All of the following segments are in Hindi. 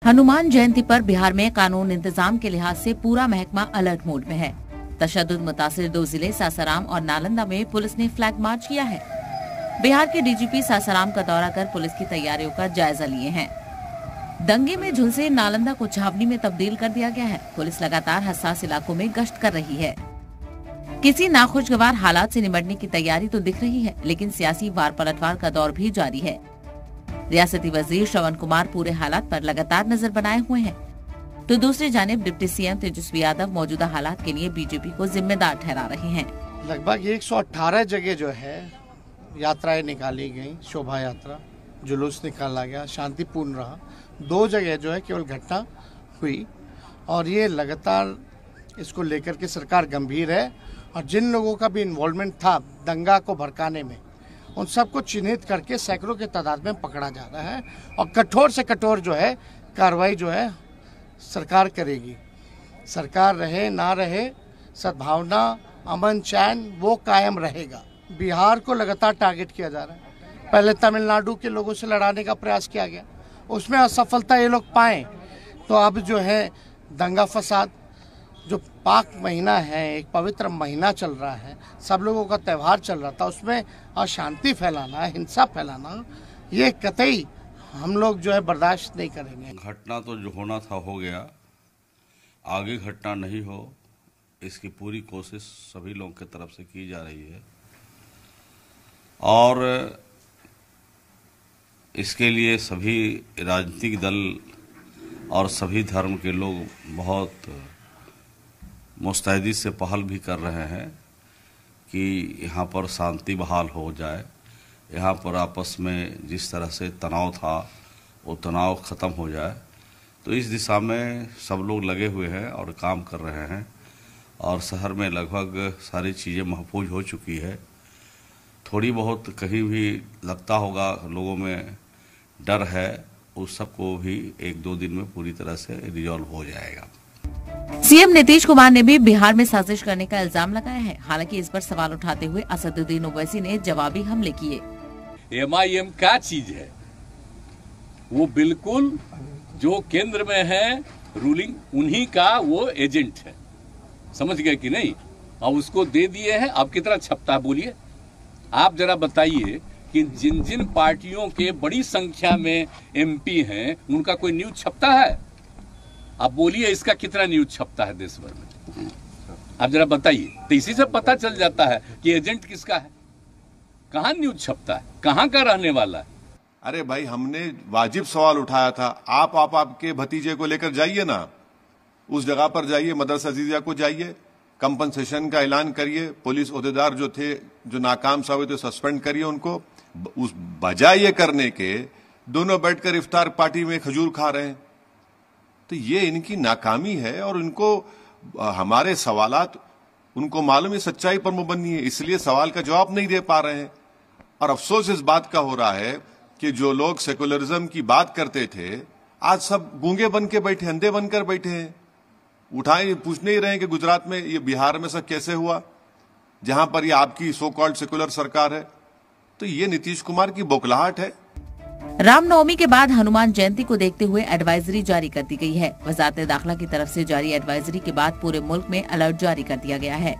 हनुमान जयंती पर बिहार में कानून इंतजाम के लिहाज से पूरा महकमा अलर्ट मोड में है। तशद्दुद मुतासिर 2 जिले सासाराम और नालंदा में पुलिस ने फ्लैग मार्च किया है। बिहार के डीजीपी सासाराम का दौरा कर पुलिस की तैयारियों का जायजा लिए हैं। दंगे में झुलसे नालंदा को छावनी में तब्दील कर दिया गया है। पुलिस लगातार हसास इलाकों में गश्त कर रही है। किसी नाखुशगवार हालात से निपटने की तैयारी तो दिख रही है, लेकिन सियासी वार पलटवार का दौर भी जारी है। रियासती वजीर श्रवण कुमार पूरे हालात पर लगातार नजर बनाए हुए हैं, तो दूसरी जानिब डिप्टी सीएम तेजस्वी यादव मौजूदा हालात के लिए बीजेपी को जिम्मेदार ठहरा रहे हैं। लगभग 118 जगह जो है यात्राएं निकाली गई, शोभा यात्रा, जुलूस निकाला गया, शांतिपूर्ण रहा। 2 जगह जो है केवल घटना हुई और ये लगातार इसको लेकर के सरकार गंभीर है और जिन लोगों का भी इन्वॉल्वमेंट था दंगा को भड़काने में, उन सबको चिन्हित करके सैकड़ों के तादाद में पकड़ा जा रहा है और कठोर से कठोर जो है कार्रवाई जो है सरकार करेगी। सरकार रहे ना रहे, सद्भावना, अमन चैन वो कायम रहेगा। बिहार को लगातार टारगेट किया जा रहा है। पहले तमिलनाडु के लोगों से लड़ाने का प्रयास किया गया, उसमें असफलता ये लोग पाए, तो अब जो है दंगा फसाद, जो पाक महीना है, एक पवित्र महीना चल रहा है, सब लोगों का त्यौहार चल रहा था, उसमें अशांति फैलाना, हिंसा फैलाना, ये कतई हम लोग जो है बर्दाश्त नहीं करेंगे। घटना तो जो होना था हो गया, आगे घटना नहीं हो इसकी पूरी कोशिश सभी लोगों की तरफ से की जा रही है और इसके लिए सभी राजनीतिक दल और सभी धर्म के लोग बहुत मुस्तैदी से पहल भी कर रहे हैं कि यहाँ पर शांति बहाल हो जाए, यहाँ पर आपस में जिस तरह से तनाव था वो तनाव ख़त्म हो जाए। तो इस दिशा में सब लोग लगे हुए हैं और काम कर रहे हैं और शहर में लगभग सारी चीज़ें महफूज हो चुकी है। थोड़ी बहुत कहीं भी लगता होगा लोगों में डर है, उस सबको भी 1-2 दिन में पूरी तरह से रिजॉल्व हो जाएगा। सीएम नीतीश कुमार ने भी बिहार में साजिश करने का इल्जाम लगाया है। हालांकि इस पर सवाल उठाते हुए असदुद्दीन ओवैसी ने जवाबी हमले किए। MIM क्या चीज है? वो बिल्कुल जो केंद्र में है रूलिंग, उन्हीं का वो एजेंट है। समझ गए कि नहीं? अब उसको दे दिए हैं, अब कितना छपता है बोलिए। आप जरा बताइए कि जिन जिन पार्टियों के बड़ी संख्या में MP हैं, उनका कोई न्यूज छपता है? आप बोलिए इसका कितना न्यूज छपता है देश भर में? आप जरा बताइए। तो इसी से पता चल जाता है कि एजेंट किसका है, कहाँ न्यूज छपता है, कहाँ का रहने वाला है। अरे भाई, हमने वाजिब सवाल उठाया था। आप आपके भतीजे को लेकर जाइए ना, उस जगह पर जाइए, मदरसा अजीजिया को जाइए, कंपनसेशन का ऐलान करिए, पुलिस ओहदेदार जो थे जो नाकाम साबित हुए सस्पेंड करिए उनको। उस बजाय ये करने के दोनों बैठकर इफ्तार पार्टी में खजूर खा रहे हैं। तो ये इनकी नाकामी है और इनको हमारे सवालात उनको मालूम है सच्चाई पर मुबन्नी है, इसलिए सवाल का जवाब नहीं दे पा रहे हैं। और अफसोस इस बात का हो रहा है कि जो लोग सेकुलरिज्म की बात करते थे आज सब गूंगे बन के बैठे, अंधे बनकर बैठे हैं। उठाए पूछ नहीं रहे हैं कि गुजरात में, ये बिहार में सब कैसे हुआ जहां पर ये आपकी सो कॉल्ड सेकुलर सरकार है। तो ये नीतीश कुमार की बौखलाहट है। रामनवमी के बाद हनुमान जयंती को देखते हुए एडवाइजरी जारी कर दी गई है। वजारत दाखिला की तरफ से जारी एडवाइजरी के बाद पूरे मुल्क में अलर्ट जारी कर दिया गया है।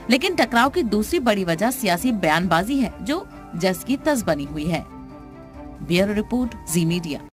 लेकिन टकराव की दूसरी बड़ी वजह सियासी बयानबाजी है, जो जस की तस बनी हुई है। ब्यूरो रिपोर्ट, जी मीडिया।